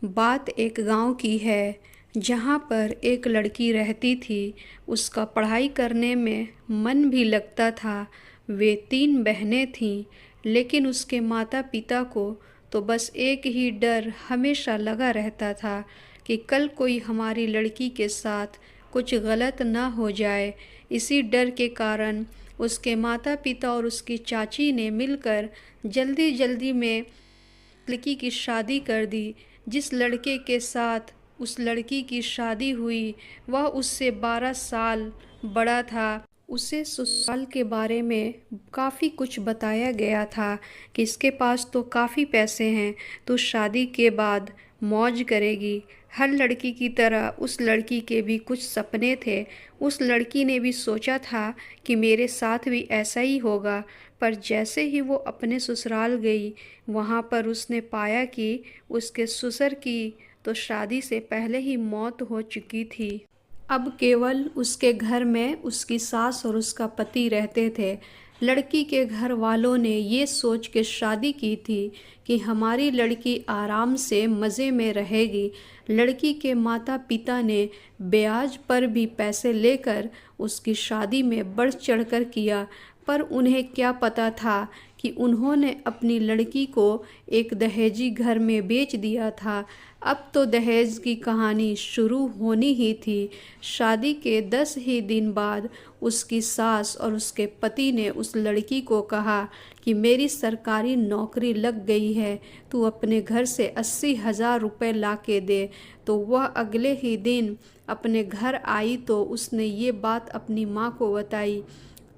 बात एक गांव की है जहां पर एक लड़की रहती थी। उसका पढ़ाई करने में मन भी लगता था। वे 3 बहनें थीं, लेकिन उसके माता पिता को तो बस एक ही डर हमेशा लगा रहता था कि कल कोई हमारी लड़की के साथ कुछ गलत ना हो जाए। इसी डर के कारण उसके माता पिता और उसकी चाची ने मिलकर जल्दी जल्दी में लड़की की शादी कर दी। जिस लड़के के साथ उस लड़की की शादी हुई वह उससे 12 साल बड़ा था। उसे ससुराल के बारे में काफ़ी कुछ बताया गया था कि इसके पास तो काफ़ी पैसे हैं, तो शादी के बाद मौज करेगी। हर लड़की की तरह उस लड़की के भी कुछ सपने थे। उस लड़की ने भी सोचा था कि मेरे साथ भी ऐसा ही होगा। पर जैसे ही वो अपने ससुराल गई, वहाँ पर उसने पाया कि उसके ससुर की तो शादी से पहले ही मौत हो चुकी थी। अब केवल उसके घर में उसकी सास और उसका पति रहते थे। लड़की के घर वालों ने ये सोच के शादी की थी कि हमारी लड़की आराम से मज़े में रहेगी। लड़की के माता पिता ने ब्याज पर भी पैसे लेकर उसकी शादी में बढ़ चढ़कर किया। पर उन्हें क्या पता था कि उन्होंने अपनी लड़की को एक दहेजी घर में बेच दिया था। अब तो दहेज की कहानी शुरू होनी ही थी। शादी के 10 ही दिन बाद उसकी सास और उसके पति ने उस लड़की को कहा कि मेरी सरकारी नौकरी लग गई है, तू अपने घर से 80,000 रुपये ला के दे। तो वह अगले ही दिन अपने घर आई तो उसने ये बात अपनी माँ को बताई।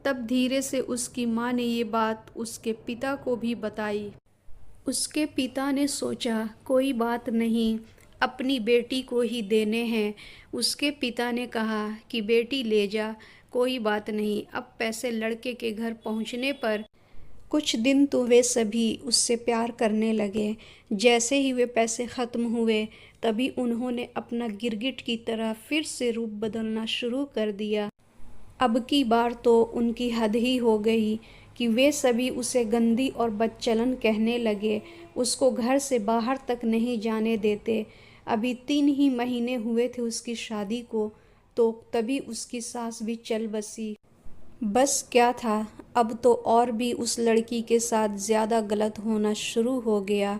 तब धीरे से उसकी माँ ने ये बात उसके पिता को भी बताई। उसके पिता ने सोचा कोई बात नहीं, अपनी बेटी को ही देने हैं। उसके पिता ने कहा कि बेटी ले जा, कोई बात नहीं। अब पैसे लड़के के घर पहुंचने पर कुछ दिन तो वे सभी उससे प्यार करने लगे। जैसे ही वे पैसे ख़त्म हुए, तभी उन्होंने अपना गिरगिट की तरह फिर से रूप बदलना शुरू कर दिया। अब की बार तो उनकी हद ही हो गई कि वे सभी उसे गंदी और बदचलन कहने लगे। उसको घर से बाहर तक नहीं जाने देते। अभी 3 ही महीने हुए थे उसकी शादी को, तो तभी उसकी सास भी चल बसी। बस क्या था, अब तो और भी उस लड़की के साथ ज़्यादा गलत होना शुरू हो गया।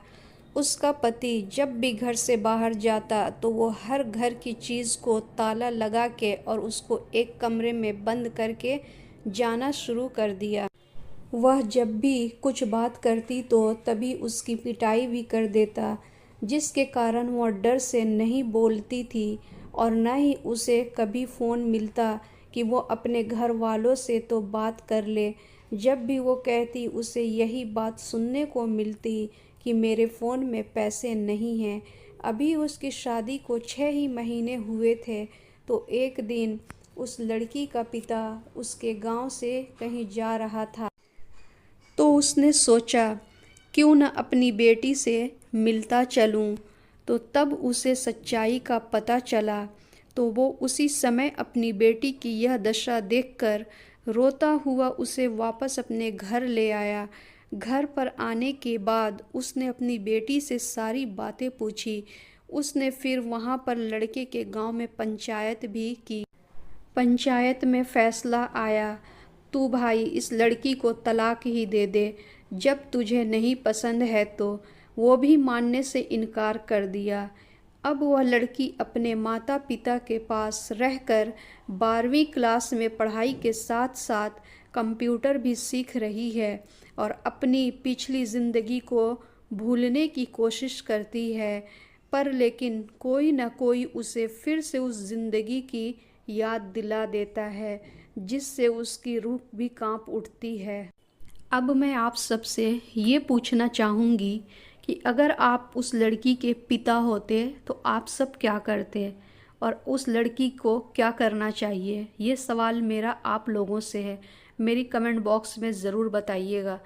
उसका पति जब भी घर से बाहर जाता तो वो हर घर की चीज़ को ताला लगा के और उसको एक कमरे में बंद करके जाना शुरू कर दिया। वह जब भी कुछ बात करती तो तभी उसकी पिटाई भी कर देता, जिसके कारण वह डर से नहीं बोलती थी और न ही उसे कभी फ़ोन मिलता कि वो अपने घर वालों से तो बात कर ले। जब भी वो कहती उसे यही बात सुनने को मिलती कि मेरे फ़ोन में पैसे नहीं हैं। अभी उसकी शादी को 6 ही महीने हुए थे, तो एक दिन उस लड़की का पिता उसके गांव से कहीं जा रहा था, तो उसने सोचा क्यों न अपनी बेटी से मिलता चलूं। तो तब उसे सच्चाई का पता चला। तो वो उसी समय अपनी बेटी की यह दशा देखकर रोता हुआ उसे वापस अपने घर ले आया। घर पर आने के बाद उसने अपनी बेटी से सारी बातें पूछी। उसने फिर वहाँ पर लड़के के गांव में पंचायत भी की। पंचायत में फैसला आया, तू भाई इस लड़की को तलाक ही दे दे। जब तुझे नहीं पसंद है तो। वो भी मानने से इनकार कर दिया। अब वह लड़की अपने माता पिता के पास रहकर 12वीं क्लास में पढ़ाई के साथ साथ कंप्यूटर भी सीख रही है और अपनी पिछली ज़िंदगी को भूलने की कोशिश करती है। पर लेकिन कोई न कोई उसे फिर से उस ज़िंदगी की याद दिला देता है, जिससे उसकी रूह भी कांप उठती है। अब मैं आप सबसे ये पूछना चाहूँगी कि अगर आप उस लड़की के पिता होते तो आप सब क्या करते और उस लड़की को क्या करना चाहिए? ये सवाल मेरा आप लोगों से है। मेरी कमेंट बॉक्स में ज़रूर बताइएगा।